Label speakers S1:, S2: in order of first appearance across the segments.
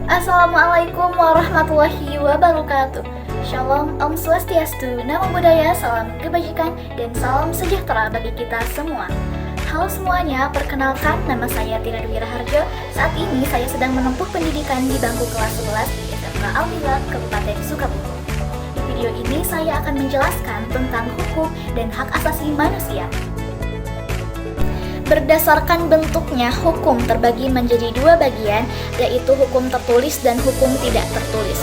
S1: Assalamualaikum warahmatullahi wabarakatuh. Shalom, Om Swastiastu, Namo Buddhaya, salam kebajikan, dan salam sejahtera bagi kita semua. Halo semuanya, perkenalkan nama saya Tina Dwi Raharjo. Saat ini saya sedang menempuh pendidikan di bangku kelas 11 di SMK Al-Hilal, Kabupaten Sukabumi. Di video ini saya akan menjelaskan tentang hukum dan hak asasi manusia. Berdasarkan bentuknya, hukum terbagi menjadi dua bagian, yaitu hukum tertulis dan hukum tidak tertulis.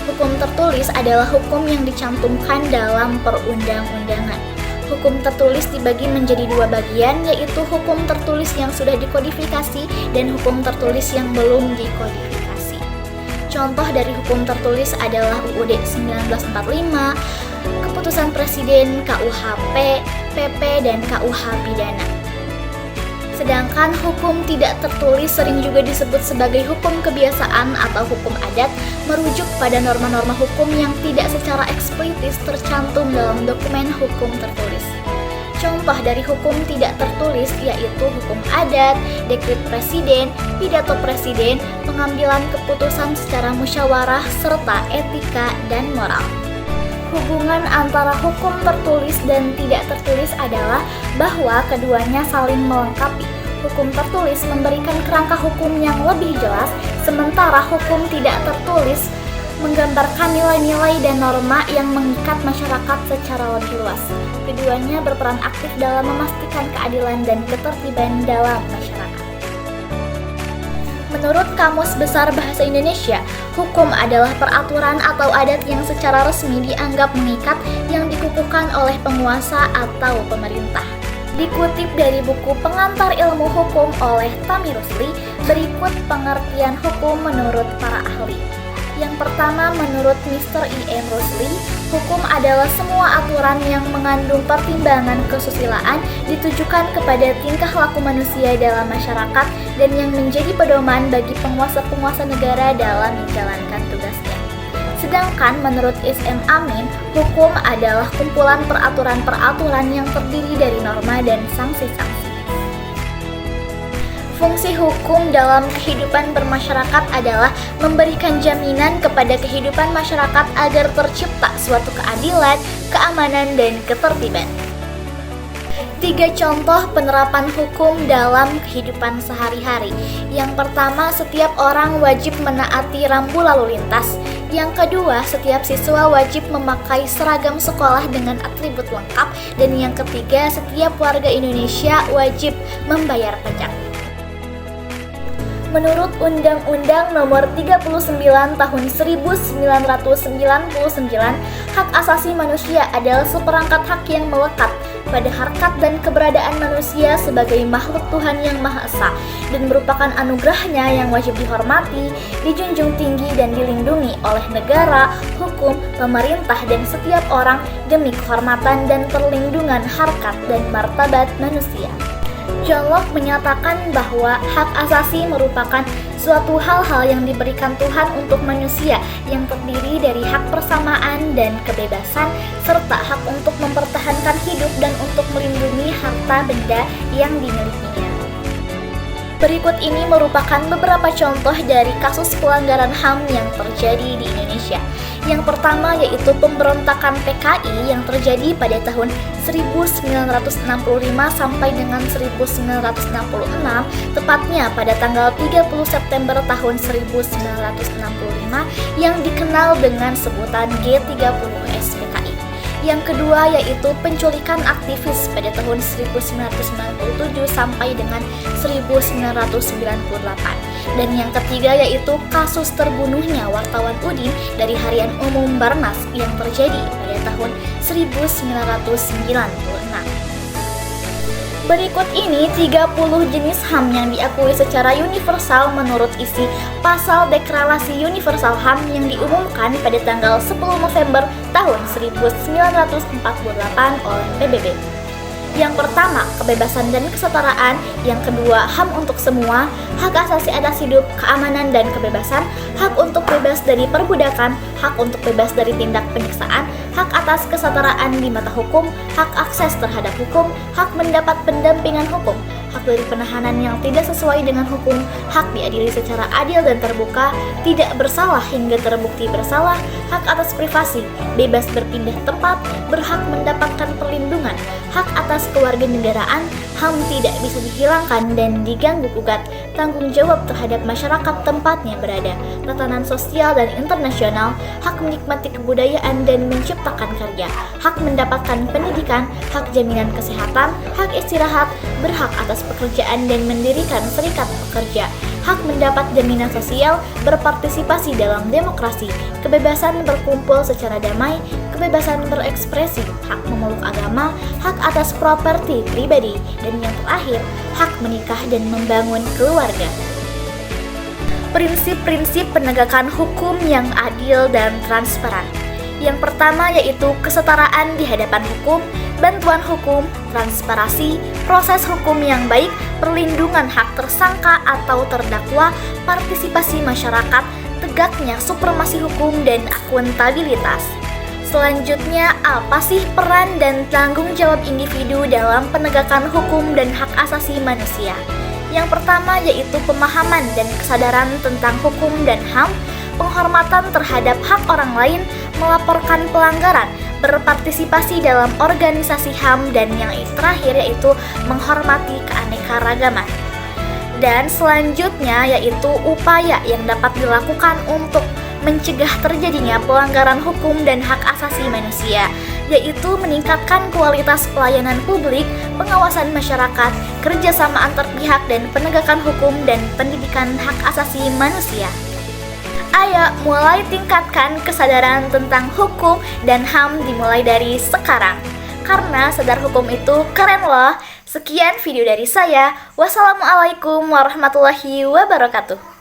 S1: Hukum tertulis adalah hukum yang dicantumkan dalam perundang-undangan. Hukum tertulis dibagi menjadi dua bagian, yaitu hukum tertulis yang sudah dikodifikasi dan hukum tertulis yang belum dikodifikasi. Contoh dari hukum tertulis adalah UUD 1945, Keputusan Presiden, KUHP, PP, dan KUH Pidana. Sedangkan hukum tidak tertulis sering juga disebut sebagai hukum kebiasaan atau hukum adat, merujuk pada norma-norma hukum yang tidak secara eksplisit tercantum dalam dokumen hukum tertulis. Contoh dari hukum tidak tertulis yaitu hukum adat, dekret presiden, pidato presiden, pengambilan keputusan secara musyawarah, serta etika dan moral. Hubungan antara hukum tertulis dan tidak tertulis adalah bahwa keduanya saling melengkapi. Hukum tertulis memberikan kerangka hukum yang lebih jelas, sementara hukum tidak tertulis menggambarkan nilai-nilai dan norma yang mengikat masyarakat secara lebih luas. Keduanya berperan aktif dalam memastikan keadilan dan ketertiban dalam masyarakat. Menurut Kamus Besar Bahasa Indonesia, hukum adalah peraturan atau adat yang secara resmi dianggap mengikat yang dikukuhkan oleh penguasa atau pemerintah. Dikutip dari buku Pengantar Ilmu Hukum oleh Tami Rusli, berikut pengertian hukum menurut para ahli. Yang pertama, menurut Mr. I.M. Rusli, hukum adalah semua aturan yang mengandung pertimbangan kesusilaan ditujukan kepada tingkah laku manusia dalam masyarakat dan yang menjadi pedoman bagi penguasa-penguasa negara dalam menjalankan tugasnya. Sedangkan menurut S.M. Amin, hukum adalah kumpulan peraturan-peraturan yang terdiri dari norma dan sanksi-sanksi. Fungsi hukum dalam kehidupan bermasyarakat adalah memberikan jaminan kepada kehidupan masyarakat agar tercipta suatu keadilan, keamanan, dan ketertiban. 3 contoh penerapan hukum dalam kehidupan sehari-hari. Yang pertama, setiap orang wajib menaati rambu lalu lintas. Yang kedua, setiap siswa wajib memakai seragam sekolah dengan atribut lengkap. Dan yang ketiga, setiap warga Indonesia wajib membayar pajak. Menurut Undang-Undang Nomor 39 Tahun 1999, hak asasi manusia adalah seperangkat hak yang melekat pada harkat dan keberadaan manusia sebagai makhluk Tuhan yang Maha Esa dan merupakan anugerahnya yang wajib dihormati, dijunjung tinggi dan dilindungi oleh negara, hukum, pemerintah, dan setiap orang demi kehormatan dan perlindungan harkat dan martabat manusia. John Locke menyatakan bahwa hak asasi merupakan suatu hal-hal yang diberikan Tuhan untuk manusia yang terdiri dari hak persamaan dan kebebasan serta hak untuk mempertahankan hidup dan untuk melindungi harta benda yang dimilikinya. Berikut ini merupakan beberapa contoh dari kasus pelanggaran HAM yang terjadi di Indonesia. Yang pertama yaitu pemberontakan PKI yang terjadi pada tahun 1965 sampai dengan 1966, tepatnya pada tanggal 30 September tahun 1965 yang dikenal dengan sebutan G30S PKI. Yang kedua yaitu penculikan aktivis pada tahun 1997 sampai dengan 1998. Dan yang ketiga yaitu kasus terbunuhnya wartawan Udin dari Harian Umum Barnas yang terjadi pada tahun 1996. Berikut ini 30 jenis HAM yang diakui secara universal menurut isi Pasal Deklarasi Universal HAM yang diumumkan pada tanggal 10 November tahun 1948 oleh PBB. Yang pertama, kebebasan dan kesetaraan. Yang kedua, HAM untuk semua, hak asasi atas hidup, keamanan dan kebebasan, hak untuk bebas dari perbudakan, hak untuk bebas dari tindak penyiksaan, hak atas kesetaraan di mata hukum, hak akses terhadap hukum, hak mendapat pendampingan hukum, hak dari penahanan yang tidak sesuai dengan hukum, hak diadili secara adil dan terbuka, tidak bersalah hingga terbukti bersalah, hak atas privasi, bebas berpindah tempat, berhak mendapatkan perlindungan, hak atas kewarganegaraan, HAM tidak bisa dihilangkan dan diganggu gugat, tanggung jawab terhadap masyarakat tempatnya berada, tatanan sosial dan internasional, hak menikmati kebudayaan dan menciptakan karya, hak mendapatkan pendidikan, hak jaminan kesehatan, hak istirahat, berhak atas pekerjaan dan mendirikan serikat pekerja, hak mendapat jaminan sosial, berpartisipasi dalam demokrasi, kebebasan berkumpul secara damai, kebebasan berekspresi, hak memeluk agama, hak atas properti pribadi, dan yang terakhir, hak menikah dan membangun keluarga. Prinsip-prinsip penegakan hukum yang adil dan transparan. Yang pertama yaitu kesetaraan di hadapan hukum, bantuan hukum, transparansi, proses hukum yang baik, perlindungan hak tersangka atau terdakwa, partisipasi masyarakat, tegaknya supremasi hukum dan akuntabilitas. Selanjutnya, apa sih peran dan tanggung jawab individu dalam penegakan hukum dan hak asasi manusia? Yang pertama yaitu pemahaman dan kesadaran tentang hukum dan HAM, penghormatan terhadap hak orang lain, melaporkan pelanggaran, berpartisipasi dalam organisasi HAM, dan yang terakhir yaitu menghormati keanekaragaman. Dan selanjutnya yaitu upaya yang dapat dilakukan untuk mencegah terjadinya pelanggaran hukum dan hak asasi manusia, yaitu meningkatkan kualitas pelayanan publik, pengawasan masyarakat, kerjasama antar pihak, dan penegakan hukum dan pendidikan hak asasi manusia. Ayo mulai tingkatkan kesadaran tentang hukum dan HAM dimulai dari sekarang. Karena sadar hukum itu keren loh. Sekian video dari saya. Wassalamualaikum warahmatullahi wabarakatuh.